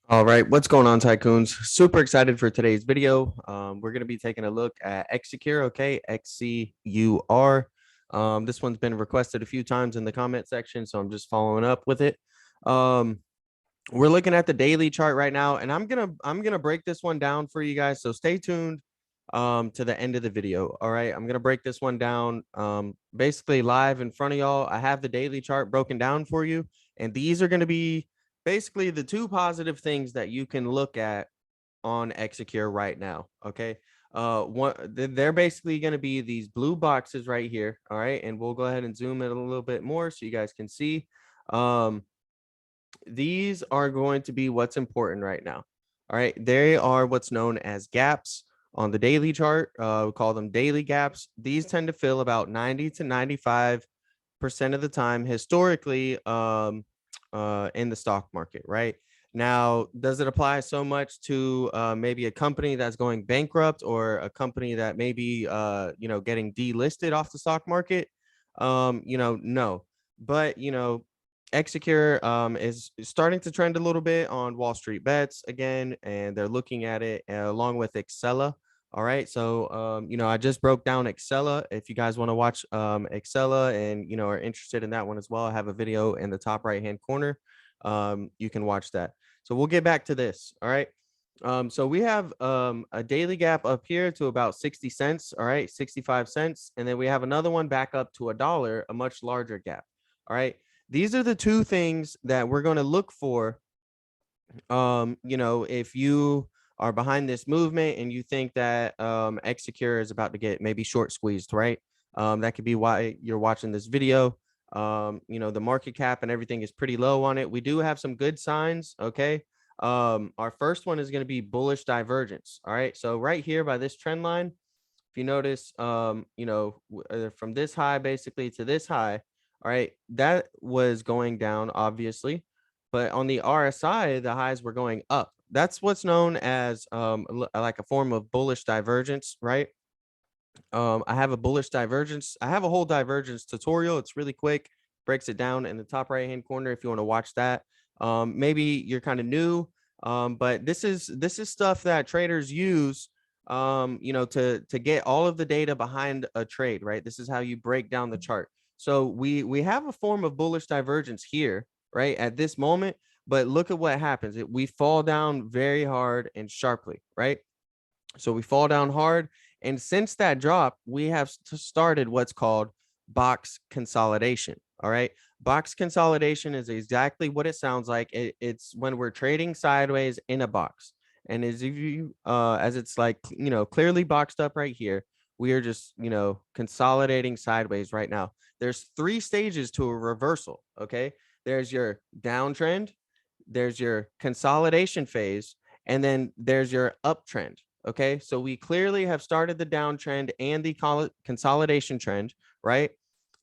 All right, what's going on, tycoons? Super excited for today's video. We're going to be taking a look at XCUR, okay? XCUR. This one's been requested a few times in the comment section, so I'm just following up with it. We're looking at the daily chart right now, and I'm gonna break this one down for you guys. So stay tuned to the end of the video. All right, I'm gonna break this one down basically live in front of y'all. I have the daily chart broken down for you, and these are gonna be basically the two positive things that you can look at on Execure right now. Okay. They're basically going to be these blue boxes right here. All right. And we'll go ahead and zoom in a little bit more so you guys can see. These are going to be what's important right now. All right. They are what's known as gaps on the daily chart. We call them daily gaps. These tend to fill about 90 to 95% of the time historically in the stock market, right? Now, does it apply so much to maybe a company that's going bankrupt or a company that maybe getting delisted off the stock market? No. But Execure is starting to trend a little bit on Wall Street Bets again, and they're looking at it along with Excella. All right, so I just broke down Excella. If you guys want to watch Excella and are interested in that one as well, I have a video in the top right hand corner. You can watch that. So we'll get back to this. All right. So we have a daily gap up here to about 60 cents. All right, 65 cents, and then we have another one back up to $1, a much larger gap. All right. These are the two things that we're going to look for. If you are behind this movement and you think that Execure is about to get maybe short squeezed, right? That could be why you're watching this video. The market cap and everything is pretty low on it. We do have some good signs. Okay. Our first one is going to be bullish divergence. All right. So right here by this trend line, if you notice, from this high basically to this high, all right, that was going down, obviously. But on the RSI, the highs were going up. That's what's known as like a form of bullish divergence, right? I have a bullish divergence. I have a whole divergence tutorial. It's really quick, breaks it down in the top right hand corner if you want to watch that. Maybe you're kind of new, but this is stuff that traders use to get all of the data behind a trade, right? This is how you break down the chart. So we have a form of bullish divergence here, right, at this moment, but look at what happens. We fall down very hard and sharply, right? So we fall down hard. And since that drop, we have started what's called box consolidation. All right. Box consolidation is exactly what it sounds like. It's when we're trading sideways in a box. And as it's like, clearly boxed up right here, we are just, consolidating sideways right now. There's three stages to a reversal. Okay. There's your downtrend, there's your consolidation phase, and then there's your uptrend. Okay, so we clearly have started the downtrend and the consolidation trend, right?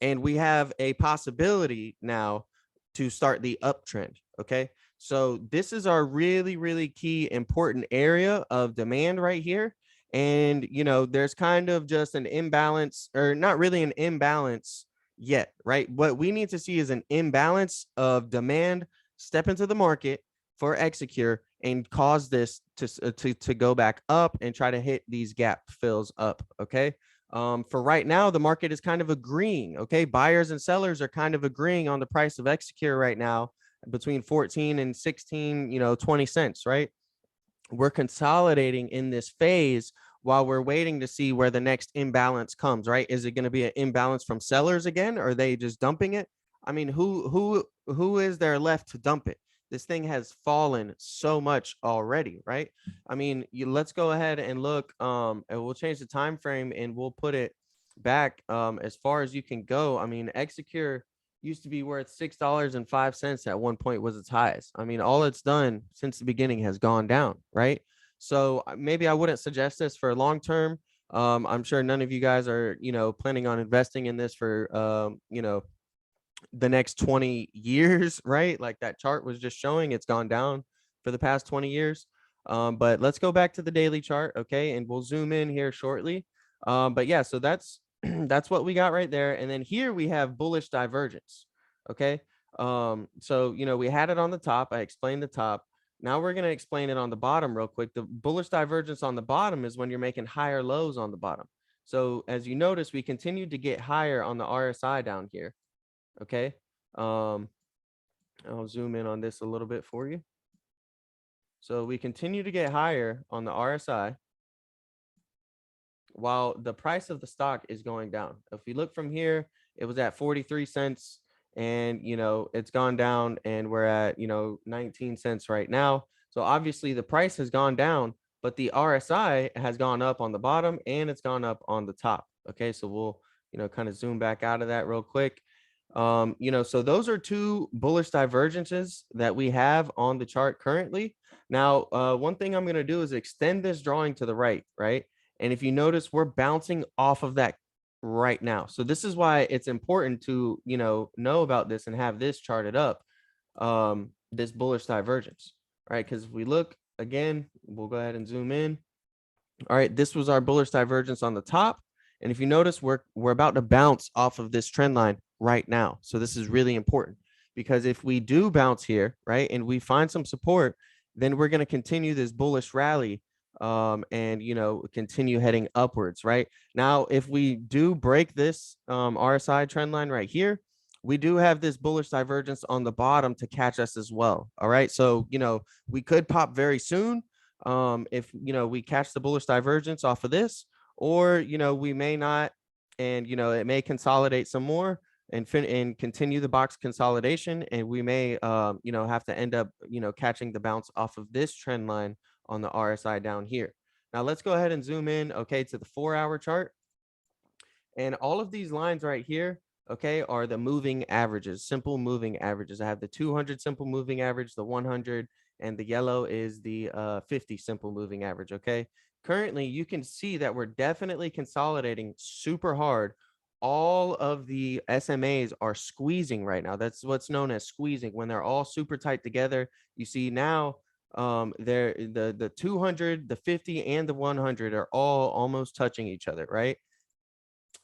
And we have a possibility now to start the uptrend. Okay, so this is our really, really key important area of demand right here. And, there's kind of just an imbalance, or not really an imbalance yet, right? What we need to see is an imbalance of demand step into the market for Execure and cause this to go back up and try to hit these gap fills up. Okay. For right now, the market is kind of agreeing. Okay. Buyers and sellers are kind of agreeing on the price of Execure right now between 14 and 16, 20 cents, right? We're consolidating in this phase while we're waiting to see where the next imbalance comes, right? Is it going to be an imbalance from sellers again? Or are they just dumping it? I mean, who is there left to dump it? This thing has fallen so much already, right? I mean, let's go ahead and look, and we'll change the time frame and we'll put it back as far as you can go. I mean, Execure used to be worth $6.05 at one point was its highest. I mean, all it's done since the beginning has gone down, right? So maybe I wouldn't suggest this for long term. I'm sure none of you guys are, planning on investing in this for, the next 20 years, right? Like that chart was just showing, it's gone down for the past 20 years. But let's go back to the daily chart, okay? And we'll zoom in here shortly. But yeah, so that's that's what we got right there. And then here we have bullish divergence, okay? So we had it on the top. I explained the top. Now we're going to explain it on the bottom real quick. The bullish divergence on the bottom is when you're making higher lows on the bottom. So as you notice, we continued to get higher on the RSI down here. Okay. I'll zoom in on this a little bit for you. So we continue to get higher on the RSI while the price of the stock is going down. If you look from here, it was at 43 cents and, it's gone down and we're at, 19 cents right now. So obviously the price has gone down, but the RSI has gone up on the bottom and it's gone up on the top. Okay. So we'll, kind of zoom back out of that real quick. So those are two bullish divergences that we have on the chart currently. Now, one thing I'm going to do is extend this drawing to the right, right? And if you notice, we're bouncing off of that right now. So this is why it's important to, know about this and have this charted up, this bullish divergence, right? Because if we look again, we'll go ahead and zoom in. All right, this was our bullish divergence on the top. And if you notice, we're about to bounce off of this trend line right now. So this is really important because if we do bounce here, right, and we find some support, then we're going to continue this bullish rally and continue heading upwards. Right now, if we do break this RSI trend line right here, we do have this bullish divergence on the bottom to catch us as well. All right, so we could pop very soon if we catch the bullish divergence off of this, or we may not, and it may consolidate some more and continue the box consolidation, and we may have to end up catching the bounce off of this trend line on the RSI down here. Now let's go ahead and zoom in, okay, to the 4-hour chart. And all of these lines right here, okay, are the moving averages, simple moving averages. I have the 200 simple moving average, the 100, and the yellow is the 50 simple moving average, okay? Currently, you can see that we're definitely consolidating super hard. All of the SMAs are squeezing right now. That's what's known as squeezing. When they're all super tight together, you see now they're the 200, the 50, and the 100 are all almost touching each other, right?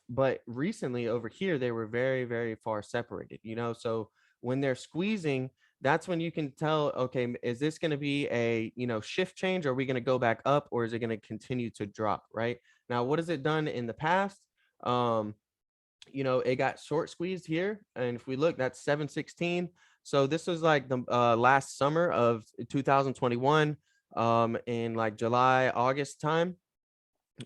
But recently over here, they were very, very far separated, so when they're squeezing, that's when you can tell, okay, is this going to be a, shift change? Are we going to go back up, or is it going to continue to drop? Right now, what has it done in the past? It got short squeezed here. And if we look, that's 716. So this was like the last summer of 2021, in like July, August time.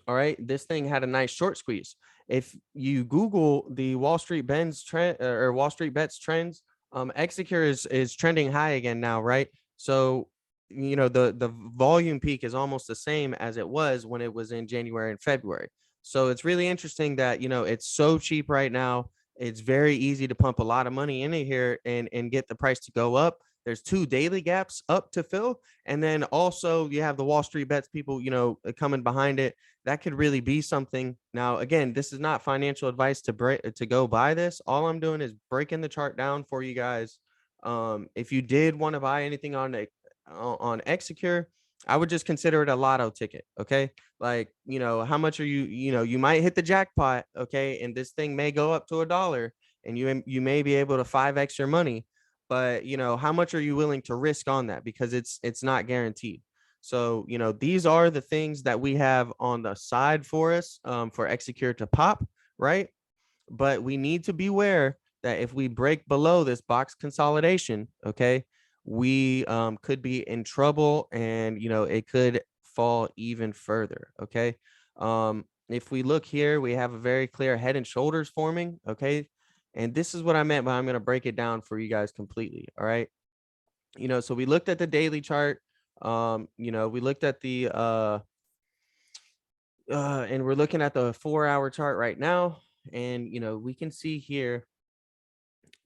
All right, this thing had a nice short squeeze. If you Google the Wall Street Bets trend or Wall Street Bets trends, XCUR is trending high again now, right? So the volume peak is almost the same as it was when it was in January and February. So it's really interesting that it's so cheap right now. It's very easy to pump a lot of money into here and get the price to go up. There's 2 daily gaps up to fill, and then also you have the Wall Street Bets people, coming behind it. That could really be something. Now, again, this is not financial advice to go buy this. All I'm doing is breaking the chart down for you guys. If you did want to buy anything on XCUR, I would just consider it a lotto ticket. Okay, like how much are you might hit the jackpot. Okay, and this thing may go up to $1, and you may be able to 5x your money. But how much are you willing to risk on that? Because it's not guaranteed. So, these are the things that we have on the side for us, for XCUR to pop, right? But we need to beware that if we break below this box consolidation, okay, we could be in trouble, and, it could fall even further, okay? If we look here, we have a very clear head and shoulders forming, okay? And this is what I meant, but I'm going to break it down for you guys completely, all right? So we looked at the daily chart. We looked at the and we're looking at the 4-hour chart right now, and we can see here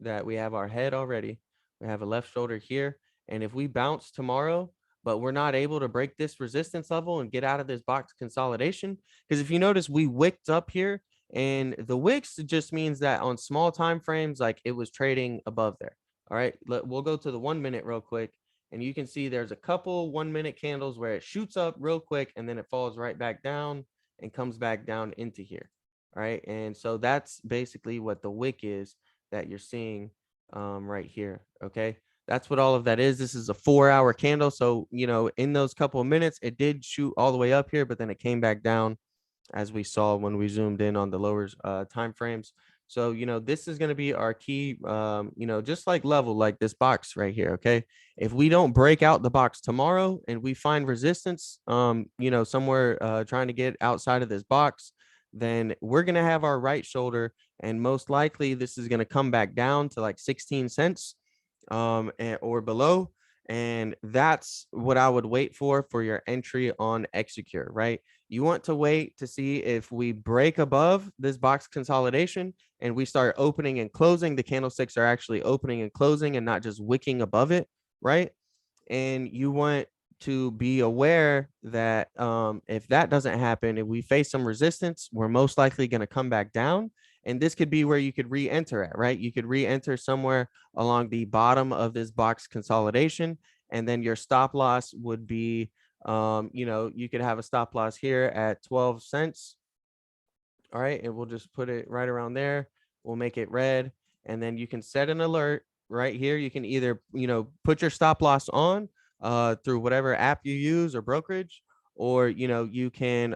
that we have our head already. We have a left shoulder here, and if we bounce tomorrow, but we're not able to break this resistance level and get out of this box consolidation, because if you notice, we wicked up here, and the wicks just means that on small time frames, like it was trading above there. All right, we'll go to the 1 minute real quick, and you can see there's a couple 1 minute candles where it shoots up real quick and then it falls right back down and comes back down into here. All right, and so that's basically what the wick is that you're seeing right here. Okay, That's what all of that is. This is a 4-hour candle. So, you know, in those couple of minutes, it did shoot all the way up here, but then it came back down, as we saw when we zoomed in on the lower time frames. So, you know, this is going to be our key, you know, just like level, like this box right here. Okay. If we don't break out the box tomorrow and we find resistance, you know, somewhere trying to get outside of this box, then we're going to have our right shoulder. And most likely this is going to come back down to like 16 cents or below. And that's what I would wait for your entry on XCUR, right? You want to wait to see if we break above this box consolidation and we start opening and closing. The candlesticks are actually opening and closing and not just wicking above it, right? And you want to be aware that if that doesn't happen, if we face some resistance, we're most likely going to come back down. And this could be where you could re-enter at, right? You could re-enter somewhere along the bottom of this box consolidation. And then your stop loss would be, you know, you could have a stop loss here at 12 cents. All right. And we'll just put it right around there. We'll make it red. And then you can set an alert right here. You can either, you know, put your stop loss on through whatever app you use or brokerage, or, you know, you can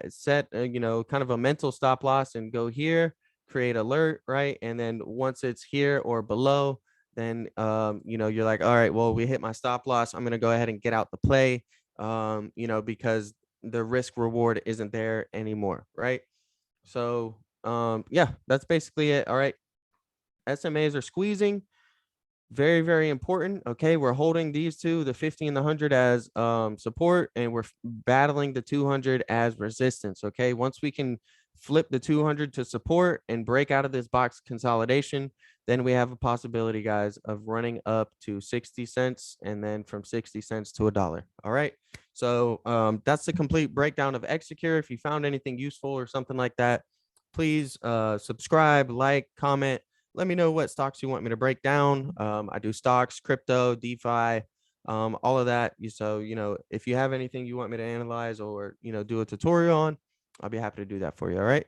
set, you know, kind of a mental stop loss and go here, create alert, right? And then once it's here or below, then, you know, you're like, all right, well, we hit my stop loss. I'm going to go ahead and get out the play, you know, because the risk reward isn't there anymore, right? So, yeah, that's basically it. All right. SMAs are squeezing. Very, very important. Okay. We're holding these two, the 50 and the 100 as support, and we're battling the 200 as resistance. Okay. Once we can flip the 200 to support and break out of this box consolidation, then we have a possibility, guys, of running up to 60 cents and then from 60 cents to $1. All right. So that's the complete breakdown of XCUR. If you found anything useful or something like that, please subscribe, like, comment. Let me know what stocks you want me to break down. I do stocks, crypto, DeFi, all of that. So, you know, if you have anything you want me to analyze or, you know, do a tutorial on, I'll be happy to do that for you. All right.